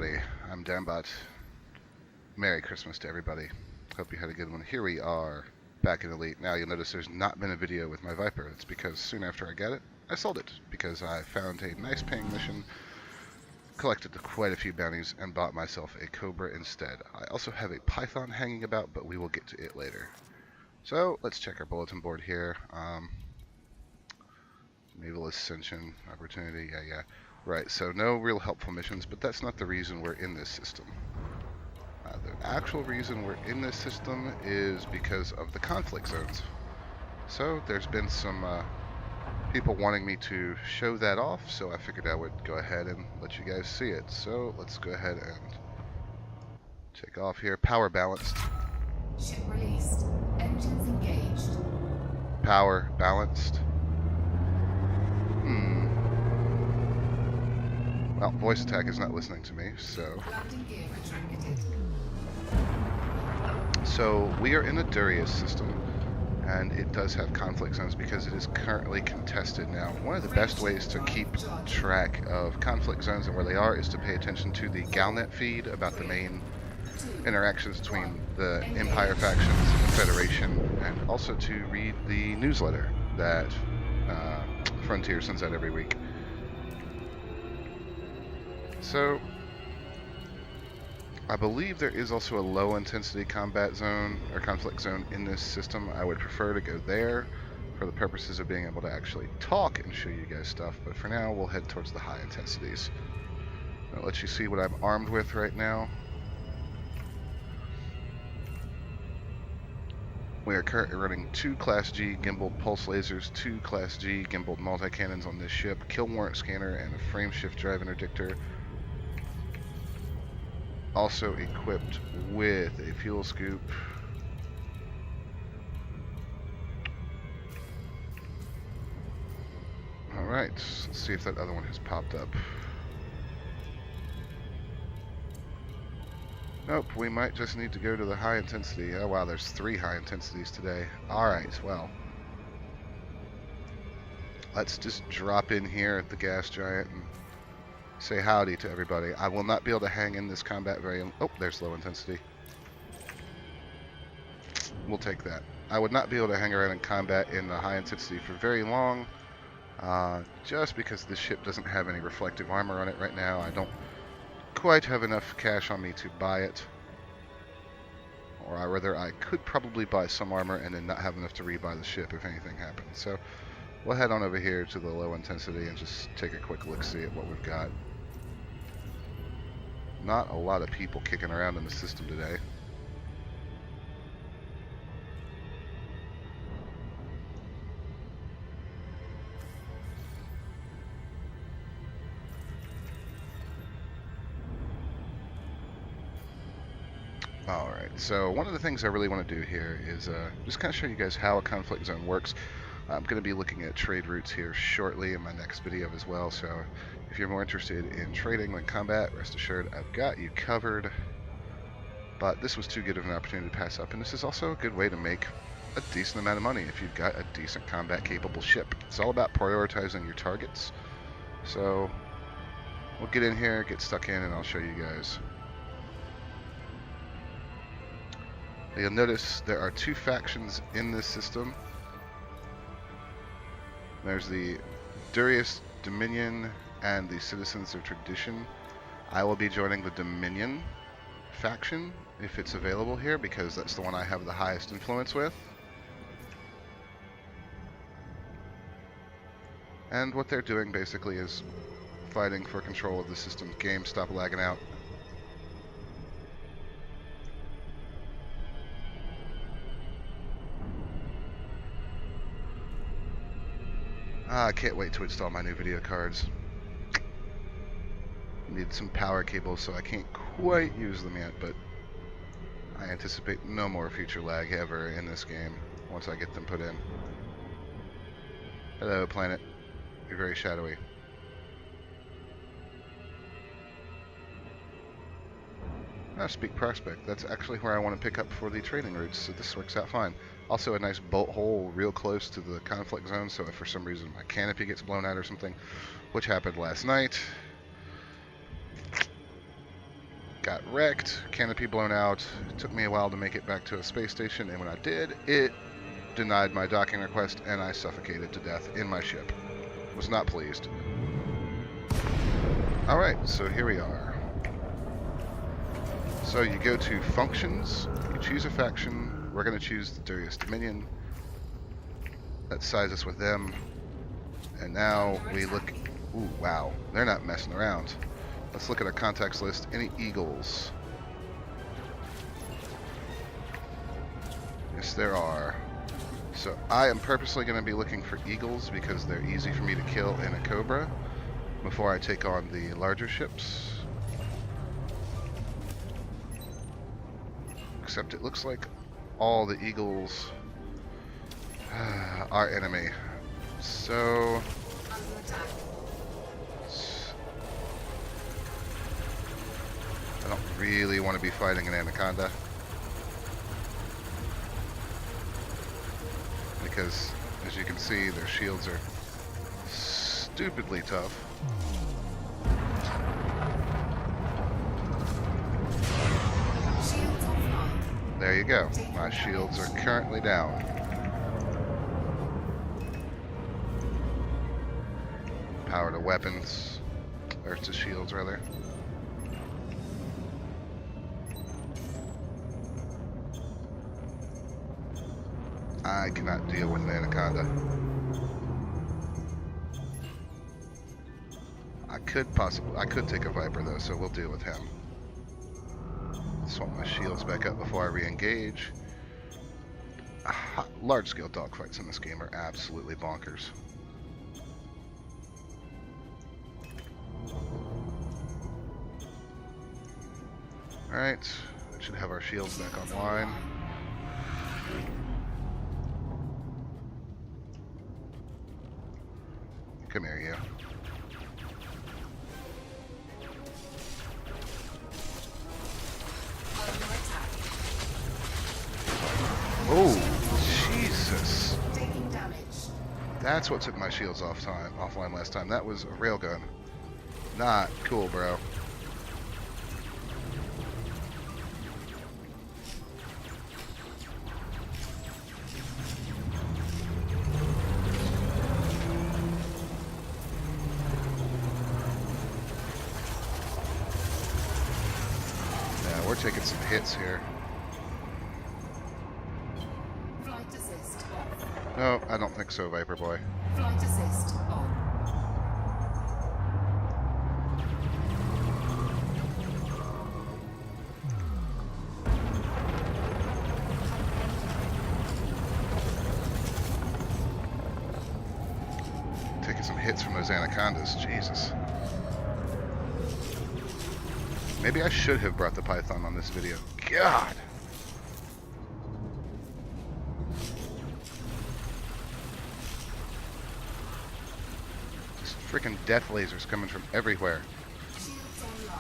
everybody. I'm Dambot. Merry Christmas to everybody. Hope you had a good one. Here we are, back in Elite. Now you'll notice there's not been a video with my Viper. It's because soon after I got it, I sold it. Because I found a nice paying mission, collected quite a few bounties, and bought myself a Cobra instead. I also have a Python hanging about, but we will get to it later. So, let's check our bulletin board here. Naval Ascension, Opportunity, yeah. Right, so no real helpful missions, but that's not the reason we're in this system. The actual reason we're in this system is because of the conflict zones. So there's been some people wanting me to show that off, so I figured I would go ahead and let you guys see it. So let's go ahead and take off here. Power balanced. Ship released. Engines engaged. Power balanced. Well, voice attack is not listening to me, so... Landing gear retracted. So we are in a Durius system, and it does have conflict zones because it is currently contested now. One of the best ways to keep track of conflict zones and where they are is to pay attention to the Galnet feed about the main interactions between the Empire factions and the Federation, and also to read the newsletter that Frontier sends out every week. So, I believe there is also a low intensity combat zone or conflict zone in this system. I would prefer to go there for the purposes of being able to actually talk and show you guys stuff, but for now we'll head towards the high intensities. I'll let you see what I'm armed with right now. We are currently running 2 Class G gimbaled pulse lasers, 2 Class G gimbaled multi-cannons on this ship, kill warrant scanner, and a frame shift drive interdictor. Also equipped with a fuel scoop. Alright, let's see if that other one has popped up. Nope, we might just need to go to the high intensity. Oh wow, there's 3 high intensities today. Alright, well. Let's just drop in here at the gas giant and say howdy to everybody. I will not be able to hang in this combat very... Oh, there's low intensity. We'll take that. I would not be able to hang around in combat in the high intensity for very long. Just because this ship doesn't have any reflective armor on it right now. I don't quite have enough cash on me to buy it. Or rather, I could probably buy some armor and then not have enough to rebuy the ship if anything happens. So we'll head on over here to the low intensity and just take a quick look-see at what we've got. Not a lot of people kicking around in the system today. Alright, so one of the things I really want to do here is just kind of show you guys how a conflict zone works. I'm going to be looking at trade routes here shortly in my next video as well, so if you're more interested in trading than combat, rest assured I've got you covered. But this was too good of an opportunity to pass up, and this is also a good way to make a decent amount of money if you've got a decent combat capable ship. It's all about prioritizing your targets. So we'll get in here, get stuck in, and I'll show you guys. You'll notice there are 2 factions in this system. There's the Durius Dominion and the Citizens of Tradition. I will be joining the Dominion faction if it's available here, because that's the one I have the highest influence with. And what they're doing basically is fighting for control of the system. Game, stop lagging out. I can't wait to install my new video cards. Need some power cables, so I can't quite use them yet, but I anticipate no more future lag ever in this game once I get them put in. Hello, planet. You're very shadowy. Speak Prospect. That's actually where I want to pick up for the trading routes, so this works out fine. Also a nice bolt hole real close to the conflict zone, so if for some reason my canopy gets blown out or something, which happened last night, got wrecked, canopy blown out. It took me a while to make it back to a space station, and when I did, it denied my docking request, and I suffocated to death in my ship. Was not pleased. Alright, so here we are. So you go to Functions, you choose a faction. We're going to choose the Darius Dominion. That size us with them. And now we look... Ooh, wow. They're not messing around. Let's look at our contacts list. Any Eagles? Yes, there are. So I am purposely going to be looking for Eagles because they're easy for me to kill in a Cobra before I take on the larger ships. Except it looks like all the Eagles are enemy. So... I don't really want to be fighting an Anaconda. Because, as you can see, their shields are stupidly tough. Shields offline. There you go. My shields are currently down. Power to weapons. Or to shields, rather. I cannot deal with an Anaconda. I could take a Viper though, so we'll deal with him. Swap my shields back up before I re-engage. Large-scale dogfights in this game are absolutely bonkers. Alright, should have our shields back online. Come here, you. Oh, Jesus. Taking damage. That's what took my shields offline last time. That was a railgun. Not cool, bro. Yeah, we're taking some hits here. Flight assist off. No, I don't think so, Viper Boy. Flight assist on. Taking some hits from those Anacondas. Jesus. Maybe I should have brought the Python on this video. God! Just freaking death lasers coming from everywhere. Shields online.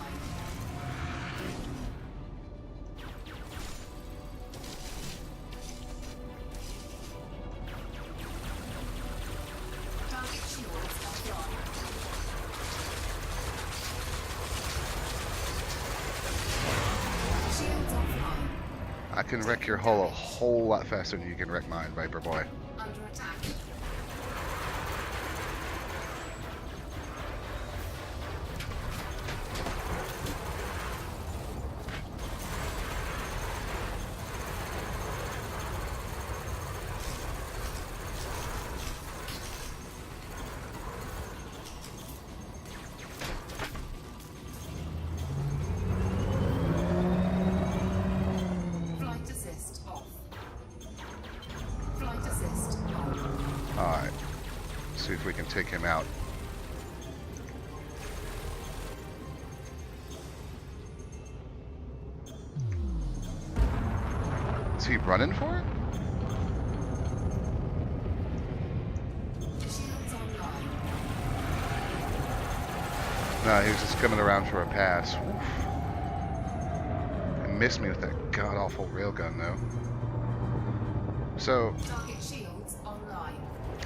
Target shields offline. Shields offline. I can wreck your hull a whole lot faster than you can wreck mine, Viper Boy. Under attack. Flight assist off. Flight assist on. Alright. See if we can take him out. Is he running for it? Shields online. No, he was just coming around for a pass. Oof. He missed me with that god-awful railgun, though. So, Target shields online.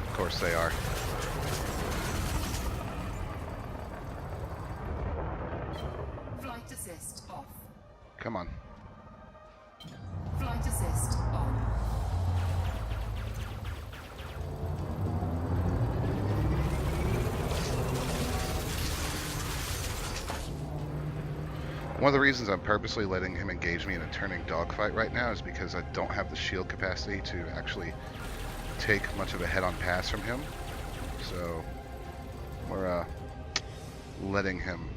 of course they are. Flight assist off. Come on. Flight assist on. One of the reasons I'm purposely letting him engage me in a turning dogfight right now is because I don't have the shield capacity to actually take much of a head-on pass from him. So we're letting him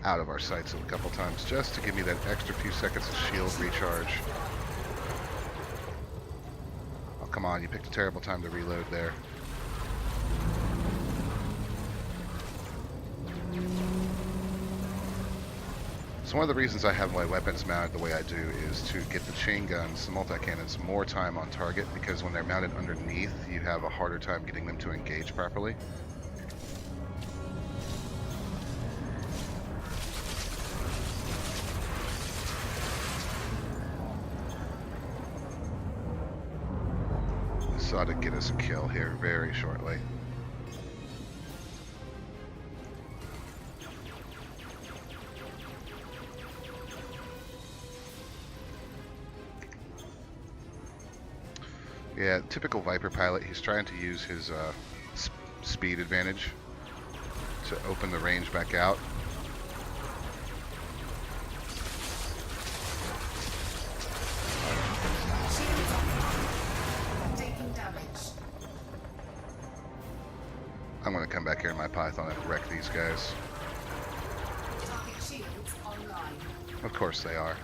out of our sights a couple times just to give me that extra few seconds of shield recharge. Oh, come on, you picked a terrible time to reload there. So one of the reasons I have my weapons mounted the way I do is to get the chain guns, the multi-cannons, more time on target, because when they're mounted underneath, you have a harder time getting them to engage properly. This ought to get us a kill here very shortly. Yeah, typical Viper pilot, he's trying to use his speed advantage to open the range back out. Taking damage. I'm going to come back here in my Python and wreck these guys. Target shields online. Of course they are.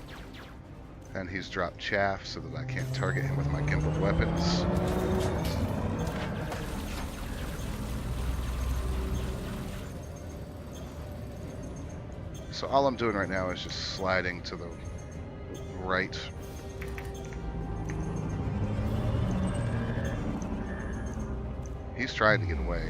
And he's dropped chaff so that I can't target him with my gimbaled weapons. So all I'm doing right now is just sliding to the right. He's trying to get away.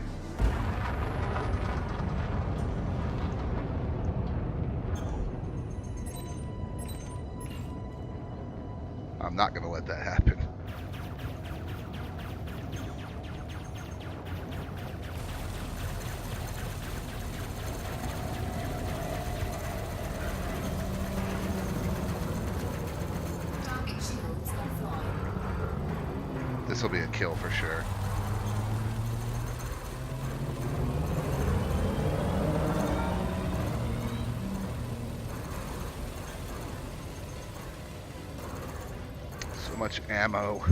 I'm not going to let that happen. Target shields offline. This will be a kill for sure. So much ammo.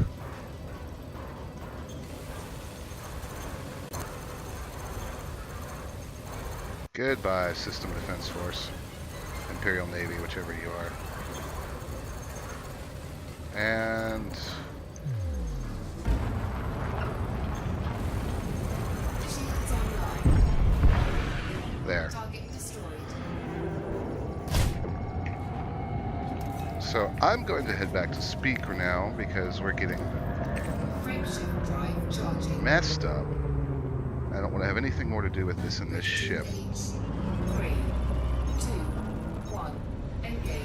Goodbye, System Defense Force. Imperial Navy, whichever you are. And Shields online. there. Target destroyed. So I'm going to head back to speaker now because we're getting Frameshift drive charging. messed up. I don't want to have anything more to do with this in this ship. Engage. 3, 2, 1. Engage.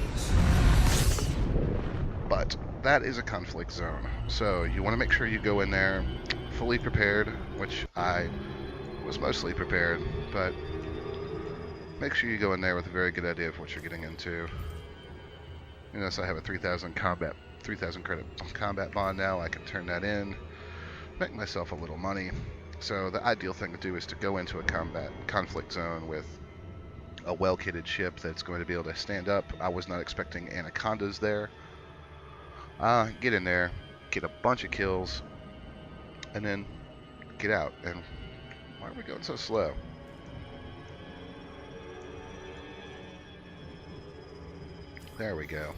But that is a conflict zone. So you want to make sure you go in there fully prepared, which I was mostly prepared, but make sure you go in there with a very good idea of what you're getting into. You notice I have a 3,000 credit combat bond now. I can turn that in, make myself a little money. So the ideal thing to do is to go into a conflict zone with a well-kitted ship that's going to be able to stand up. I was not expecting anacondas there. Get in there, get a bunch of kills, and then get out. And why are we going so slow? There we go.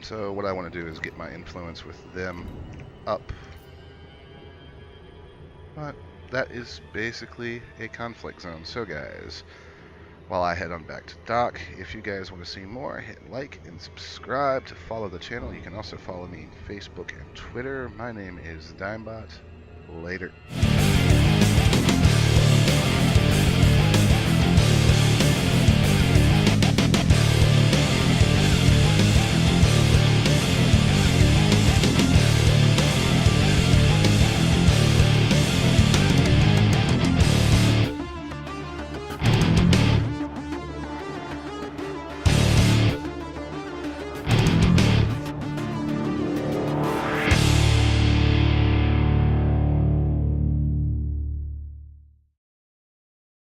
So what I want to do is get my influence with them up. But that is basically a conflict zone. So guys, while I head on back to dock, if you guys want to see more, hit like and subscribe to follow the channel. You can also follow me on Facebook and Twitter. My name is Dimebot. Later.